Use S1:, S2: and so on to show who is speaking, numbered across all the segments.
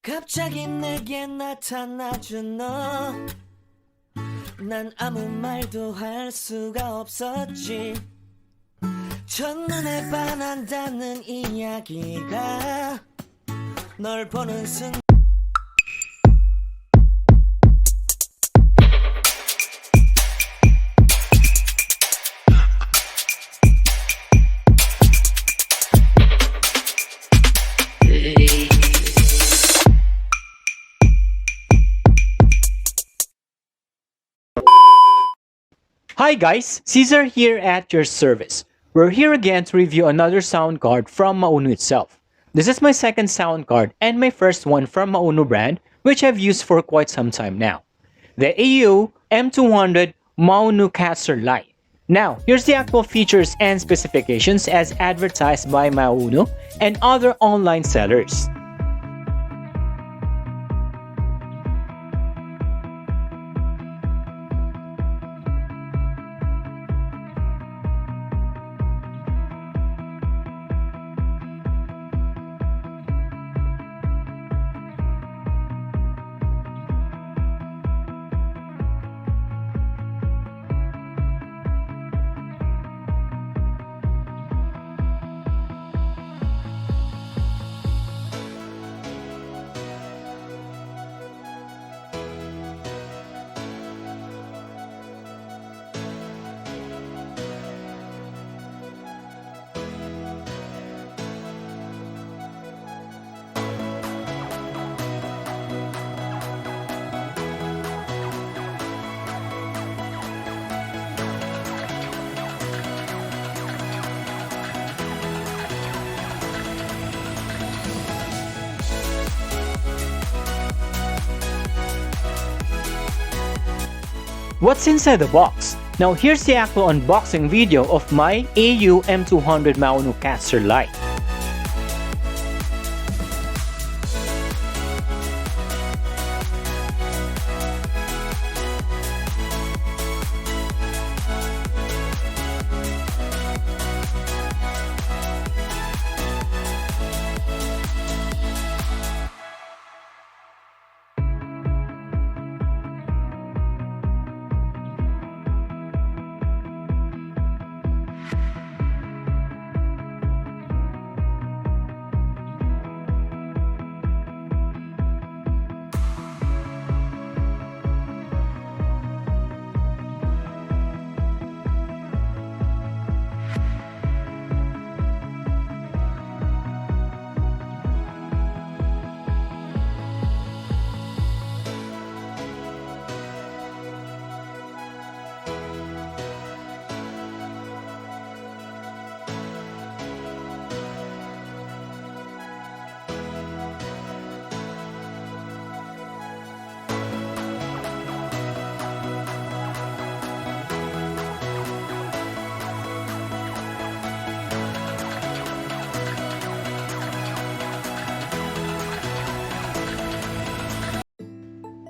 S1: 갑자기 내게 나타나준 너, 난 아무 말도 할 수가 없었지. 첫눈에 반한다는 이야기가 널 보는 순간
S2: Hi guys, Caesar here at your service. We're here again to review another sound card from Maono itself. This is my second sound card and my first one from Maono brand, which I've used for quite some time now. The Au-M200 Maonocaster Lite. Now, here's the actual features and specifications as advertised by Maono and other online sellers. What's inside the box? Now here's the actual unboxing video of my Au-M200 Maonocaster Lite.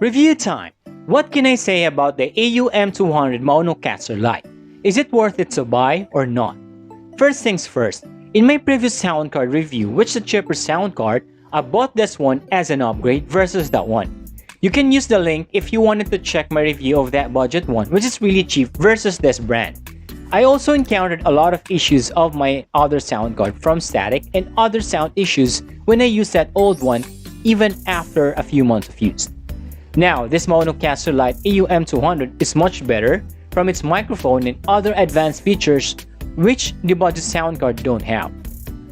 S2: Review time! What can I say about the Au-M200 Maonocaster Lite? Is it worth it to buy or not? First things first, in my previous sound card review, which is a cheaper sound card, I bought this one as an upgrade versus that one. You can use the link if you wanted to check my review of that budget one, which is really cheap versus this brand. I also encountered a lot of issues of my other sound card from static and other sound issues when I used that old one even after a few months of use. Now, this Maonocaster Lite Au-M200 is much better from its microphone and other advanced features which the budget sound card don't have.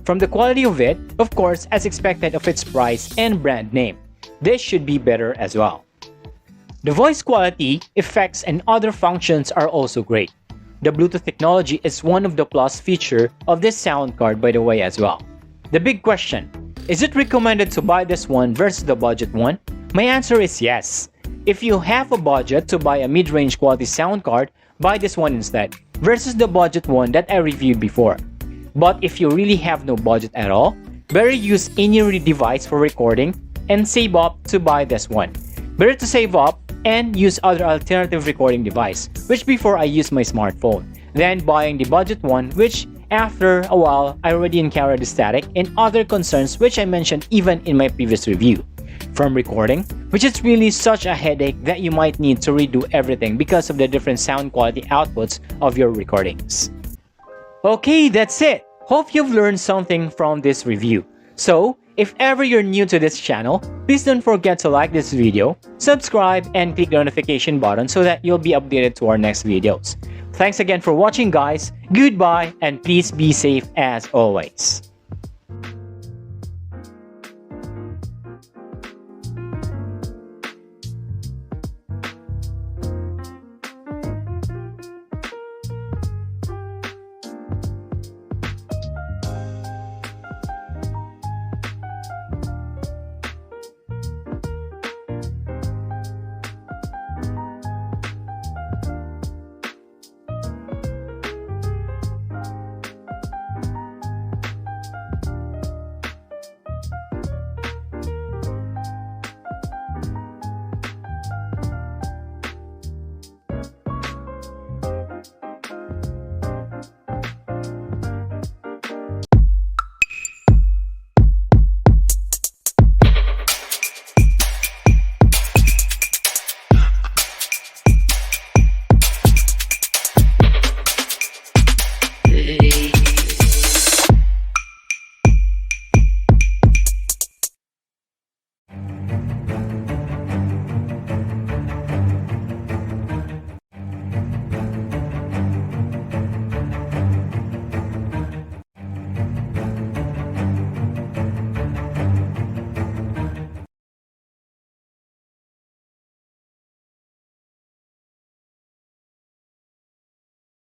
S2: From the quality of it, of course, as expected of its price and brand name, this should be better as well. The voice quality, effects, and other functions are also great. The Bluetooth technology is one of the plus feature of this sound card by the way as well. The big question, is it recommended to buy this one versus the budget one? My answer is yes. If you have a budget to buy a mid-range quality sound card, buy this one instead, versus the budget one that I reviewed before. But if you really have no budget at all, better use any device for recording and save up to buy this one. Better to save up and use other alternative recording device, which before I used my smartphone, than buying the budget one, which after a while I already encountered the static and other concerns which I mentioned even in my previous review. from recording, which is really such a headache that you might need to redo everything because of the different sound quality outputs of your recordings. Okay, that's it. Hope you've learned something from this review. So, if ever you're new to this channel, please don't forget to like this video, subscribe, and click the notification button so that you'll be updated to our next videos. Thanks again for watching, guys. Goodbye, and please be safe as always.